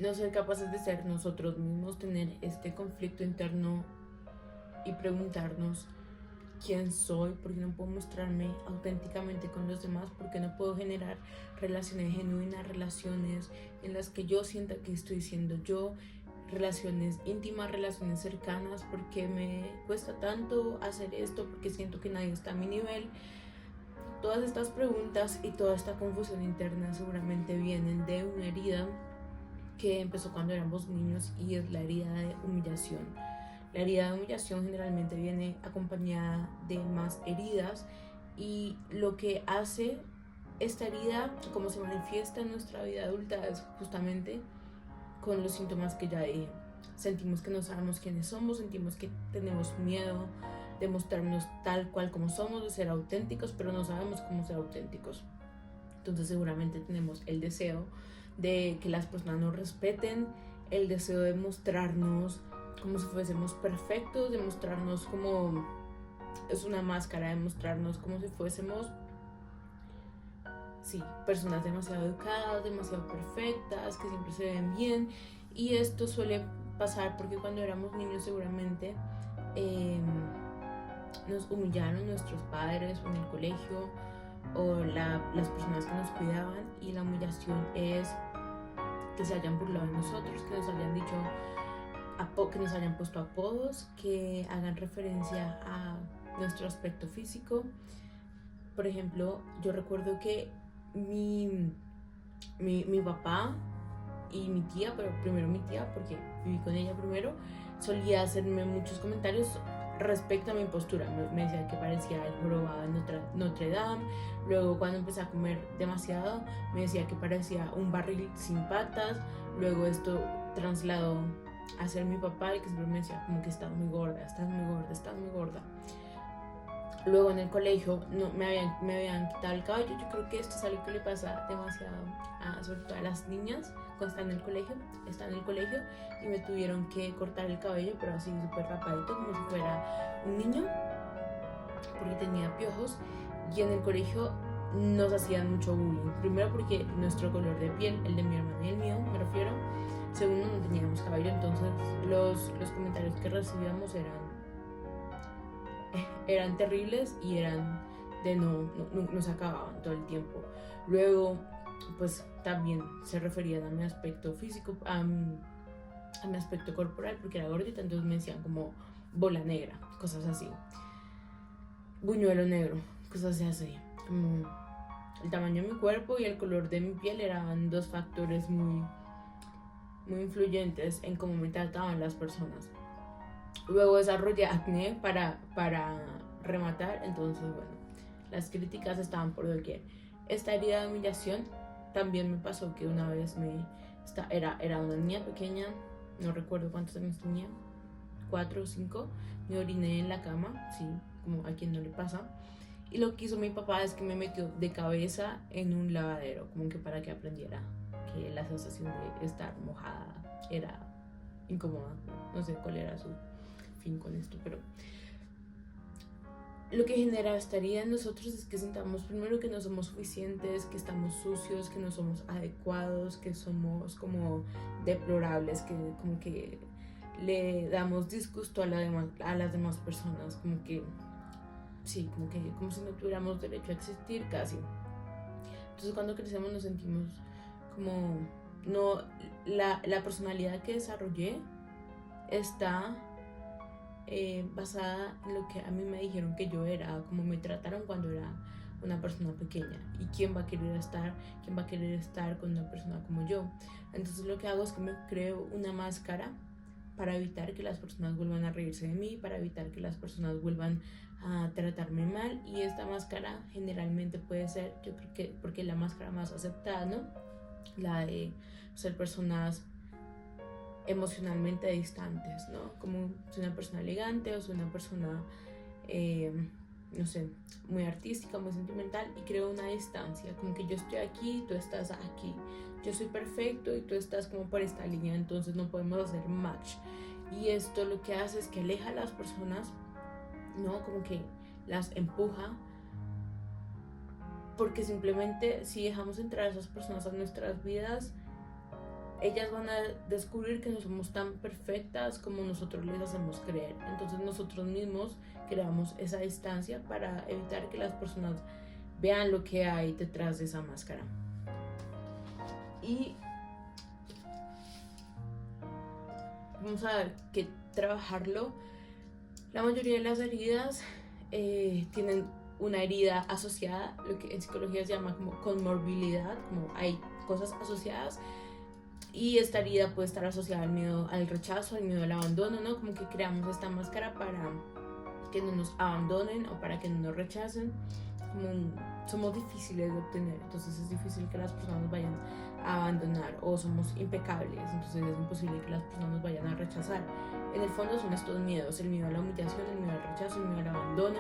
no ser capaces de ser nosotros mismos, tener este conflicto interno y preguntarnos quién soy, por qué no puedo mostrarme auténticamente con los demás, por qué no puedo generar relaciones genuinas, relaciones en las que yo sienta que estoy siendo yo, relaciones íntimas, relaciones cercanas, por qué me cuesta tanto hacer esto, porque siento que nadie está a mi nivel. Todas estas preguntas y toda esta confusión interna seguramente vienen de una herida que empezó cuando éramos niños y es la herida de humillación. La herida de humillación generalmente viene acompañada de más heridas y lo que hace esta herida, como se manifiesta en nuestra vida adulta, es justamente con los síntomas que ya dije. Sentimos que no sabemos quiénes somos, sentimos que tenemos miedo de mostrarnos tal cual como somos, de ser auténticos, pero no sabemos cómo ser auténticos. Entonces seguramente tenemos el deseo de que las personas nos respeten, el deseo de mostrarnos como si fuésemos perfectos, de mostrarnos como es una máscara, de mostrarnos como si fuésemos, sí, personas demasiado educadas, demasiado perfectas, que siempre se ven bien. Y esto suele pasar porque cuando éramos niños seguramente nos humillaron nuestros padres o en el colegio o las personas que nos cuidaban, y la humillación es que se hayan burlado de nosotros, que nos hayan dicho, que nos hayan puesto apodos, que hagan referencia a nuestro aspecto físico. Por ejemplo, yo recuerdo que mi papá y mi tía, pero primero mi tía porque viví con ella primero, solía hacerme muchos comentarios respecto a mi postura. Me decía que parecía el jorobado de Notre Dame. Luego cuando empecé a comer demasiado me decía que parecía un barril sin patas. Luego esto trasladó a ser mi papá, y que siempre me decía como que estás muy gorda, estás muy gorda, estás muy gorda. Luego en el colegio no, me habían quitado el cabello. Yo creo que esto es algo que le pasa demasiado sobre todo a las niñas cuando están en el colegio y me tuvieron que cortar el cabello, pero así súper rapadito, como si fuera un niño, porque tenía piojos. Y en el colegio nos hacían mucho bullying. Primero porque nuestro color de piel, el de mi hermana y el mío, me refiero. Segundo, no teníamos cabello, entonces los comentarios que recibíamos eran terribles y eran de no se acababan todo el tiempo. Luego, pues también se referían a mi aspecto físico, a mi aspecto corporal, porque era gordita, entonces me decían como bola negra, cosas así, buñuelo negro, cosas así. Como el tamaño de mi cuerpo y el color de mi piel eran dos factores muy, muy influyentes en cómo me trataban las personas. Luego desarrollé acné para rematar, entonces bueno, las críticas estaban por doquier. Esta herida de humillación también me pasó que una vez era una niña pequeña, no recuerdo cuántos años tenía, 4 o 5, me oriné en la cama, sí, como a quien no le pasa. Y lo que hizo mi papá es que me metió de cabeza en un lavadero, como que para que aprendiera que la sensación de estar mojada era incómoda. No sé cuál era su fin con esto, pero lo que genera esta herida en nosotros es que sintamos primero que no somos suficientes, que estamos sucios, que no somos adecuados, que somos como deplorables, que como que le damos disgusto a las demás personas, como que sí, como si no tuviéramos derecho a existir casi. Entonces cuando crecemos nos sentimos como no, la personalidad que desarrollé está basada en lo que a mí me dijeron que yo era, como me trataron cuando era una persona pequeña. ¿Y quién va a querer estar con una persona como yo? Entonces lo que hago es que me creo una máscara para evitar que las personas vuelvan a reírse de mí, para evitar que las personas vuelvan a tratarme mal. Y esta máscara generalmente puede ser, yo creo que porque es la máscara más aceptada, ¿no? La de ser personas emocionalmente distantes, ¿no? Como soy una persona elegante o soy una persona, no sé, muy artística, muy sentimental, y creo una distancia, como que yo estoy aquí y tú estás aquí, yo soy perfecto y tú estás como por esta línea, entonces no podemos hacer match. Y esto lo que hace es que aleja a las personas, ¿no? Como que las empuja, porque simplemente si dejamos entrar a esas personas a nuestras vidas, ellas van a descubrir que no somos tan perfectas como nosotros les hacemos creer. Entonces nosotros mismos creamos esa distancia para evitar que las personas vean lo que hay detrás de esa máscara. Y vamos a ver que trabajarlo. La mayoría de las heridas tienen una herida asociada, lo que en psicología se llama como comorbilidad, como hay cosas asociadas. Y esta herida puede estar asociada al miedo al rechazo, al miedo al abandono, ¿no? Como que creamos esta máscara para que no nos abandonen o para que no nos rechacen. Somos difíciles de obtener, entonces es difícil que las personas nos vayan a abandonar, o somos impecables, entonces es imposible que las personas nos vayan a rechazar. En el fondo son estos miedos: el miedo a la humillación, el miedo al rechazo, el miedo al abandono.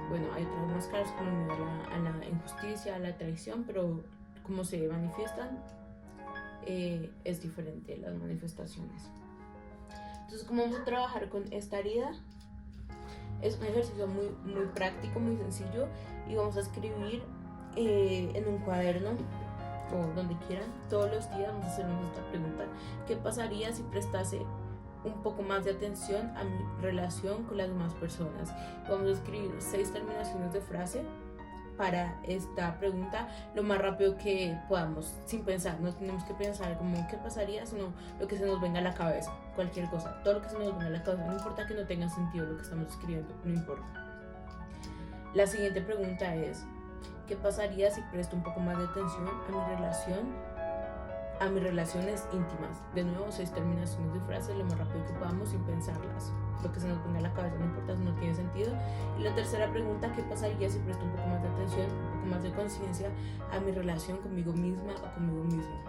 Bueno, hay otras máscaras como el miedo a la injusticia, a la traición, pero como se manifiestan es diferente las manifestaciones. Entonces, ¿cómo vamos a trabajar con esta herida? Es un ejercicio muy, muy práctico, muy sencillo, y vamos a escribir en un cuaderno o donde quieran, todos los días vamos a hacernos esta pregunta: ¿qué pasaría si prestase un poco más de atención a mi relación con las demás personas? Vamos a escribir 6 terminaciones de frase para esta pregunta lo más rápido que podamos, sin pensar. No tenemos que pensar como qué pasaría, sino lo que se nos venga a la cabeza, cualquier cosa, todo lo que se nos venga a la cabeza, no importa que no tenga sentido lo que estamos escribiendo, no importa. La siguiente pregunta es: ¿qué pasaría si presto un poco más de atención a mis relaciones íntimas? De nuevo, 6 terminaciones de frases lo más rápido que podamos, sin pensarlas, lo que se nos venga a la cabeza, no importa si no tiene sentido. Y la tercera pregunta: ¿qué pasaría si presto un poco más de atención, un poco más de conciencia a mi relación conmigo misma o conmigo mismo?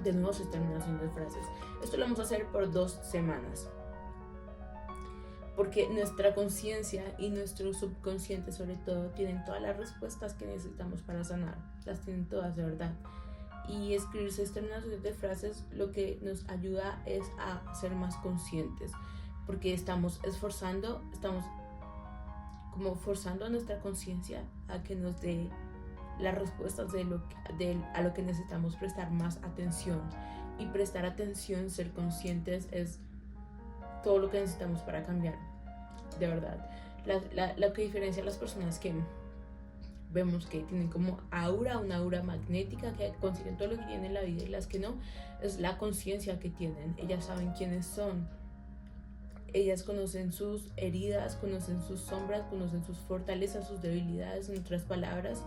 De nuevo, 6 terminaciones de frases. Esto lo vamos a hacer por 2 semanas, porque nuestra conciencia y nuestro subconsciente, sobre todo, tienen todas las respuestas que necesitamos para sanar. Las tienen todas, de verdad. Y escribir 6 terminaciones de frases lo que nos ayuda es a ser más conscientes, porque estamos como forzando a nuestra conciencia a que nos dé las respuestas a lo que necesitamos prestar más atención. Y prestar atención, ser conscientes, es todo lo que necesitamos para cambiar, de verdad. Lo que diferencia a las personas que vemos que tienen como una aura magnética, que consiguen todo lo que tienen en la vida, y las que no, es la conciencia que tienen. Ellas saben quiénes son, ellas conocen sus heridas, conocen sus sombras, conocen sus fortalezas, sus debilidades. En otras palabras,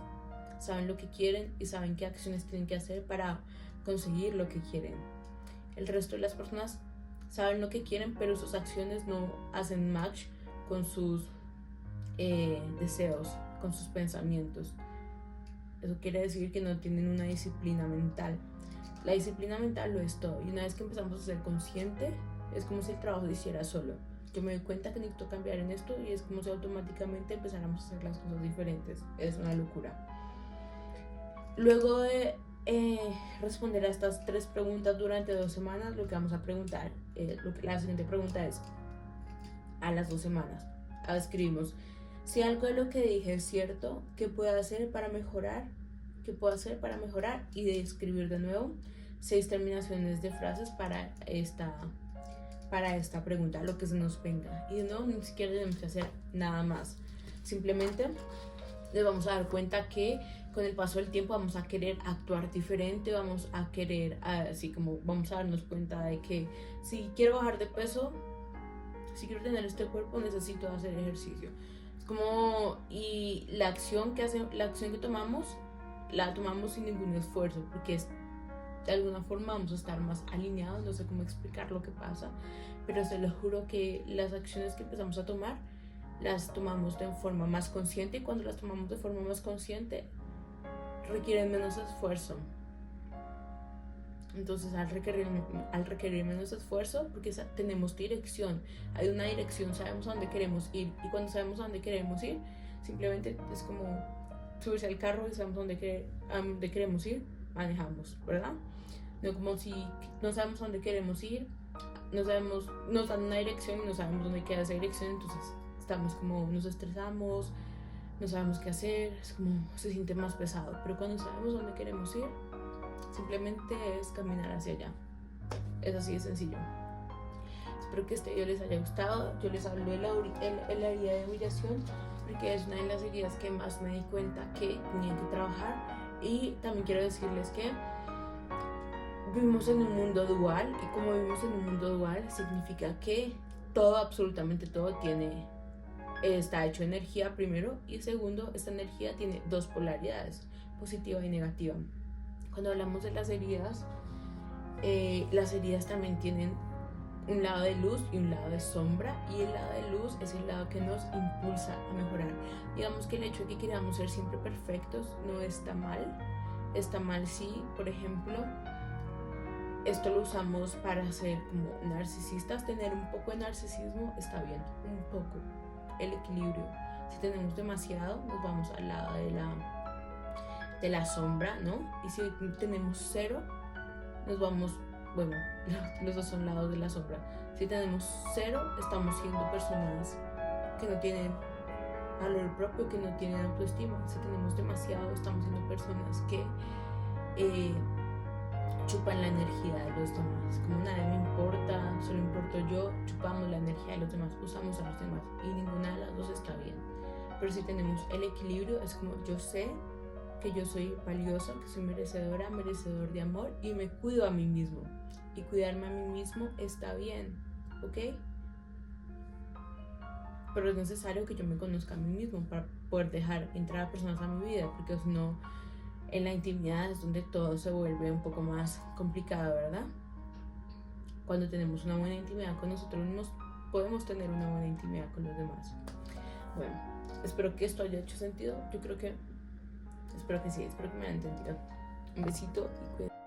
saben lo que quieren y saben qué acciones tienen que hacer para conseguir lo que quieren. El resto de las personas saben lo que quieren, pero sus acciones no hacen match con sus deseos, con sus pensamientos. Eso quiere decir que no tienen una disciplina mental. La disciplina mental lo es todo, y una vez que empezamos a ser consciente, es como si el trabajo se hiciera solo. Yo me doy cuenta que necesito cambiar en esto, y es como si automáticamente empezáramos a hacer las cosas diferentes. Es una locura. Luego de responder a estas 3 preguntas durante 2 semanas, lo que vamos a preguntar, la siguiente pregunta es: a las 2 semanas, escribimos: si algo de lo que dije es cierto, ¿qué puedo hacer para mejorar? ¿Qué puedo hacer para mejorar? Y de escribir de nuevo 6 terminaciones de frases para esta pregunta, lo que se nos venga. Y de nuevo, ni siquiera tenemos que hacer nada más. Simplemente nos vamos a dar cuenta que con el paso del tiempo vamos a querer actuar diferente, vamos a querer, así como vamos a darnos cuenta de que si quiero bajar de peso, si quiero tener este cuerpo, necesito hacer ejercicio. Es como, y la acción que tomamos, la tomamos sin ningún esfuerzo, porque de alguna forma vamos a estar más alineados. No sé cómo explicar lo que pasa, pero se lo juro que las acciones que empezamos a tomar, las tomamos de forma más consciente, y cuando las tomamos de forma más consciente, requieren menos esfuerzo. Entonces, al requerir menos esfuerzo, porque tenemos dirección, hay una dirección, sabemos a dónde queremos ir, y cuando sabemos a dónde queremos ir, simplemente es como subirse al carro y sabemos a dónde queremos ir, manejamos, ¿verdad? No como si no sabemos a dónde queremos ir, nos dan una dirección y no sabemos dónde queda esa dirección, entonces estamos como, nos estresamos, no sabemos qué hacer, es como, se siente más pesado. Pero cuando sabemos dónde queremos ir, simplemente es caminar hacia allá. Es así de sencillo. Espero que este video les haya gustado. Yo les hablo de la herida de humillación porque es una de las heridas que más me di cuenta que tenía que trabajar. Y también quiero decirles que vivimos en un mundo dual, y como vivimos en un mundo dual significa que todo, absolutamente todo está hecho de energía primero, y segundo, esta energía tiene dos polaridades, positiva y negativa. Cuando hablamos de las heridas también tienen un lado de luz y un lado de sombra, y el lado de luz es el lado que nos impulsa a mejorar. Digamos que el hecho de que queramos ser siempre perfectos no está mal. Está mal si, por ejemplo, esto lo usamos para ser como narcisistas. Tener un poco de narcisismo está bien, un poco, el equilibrio. Si tenemos demasiado, nos vamos al lado de la sombra, ¿no? Y si tenemos cero, nos vamos, bueno, los dos son lados de la sombra. Si tenemos cero, estamos siendo personas que no tienen valor propio, que no tienen autoestima. Si tenemos demasiado, estamos siendo personas que chupan la energía de los demás. Como nadie me importa, solo importo yo, chupamos la energía de los demás, usamos a los demás, y ninguna de las dos está bien. Pero si tenemos el equilibrio, es como yo sé que yo soy valiosa, que soy merecedora, merecedor de amor, y me cuido a mí mismo. Y cuidarme a mí mismo está bien, ¿ok? Pero es necesario que yo me conozca a mí mismo para poder dejar entrar a personas a mi vida, porque si no, en la intimidad es donde todo se vuelve un poco más complicado, ¿verdad? Cuando tenemos una buena intimidad con nosotros mismos, podemos tener una buena intimidad con los demás. Bueno, espero que esto haya hecho sentido. Yo creo que, espero que sí, espero que me hayan entendido. Un besito y cuídense.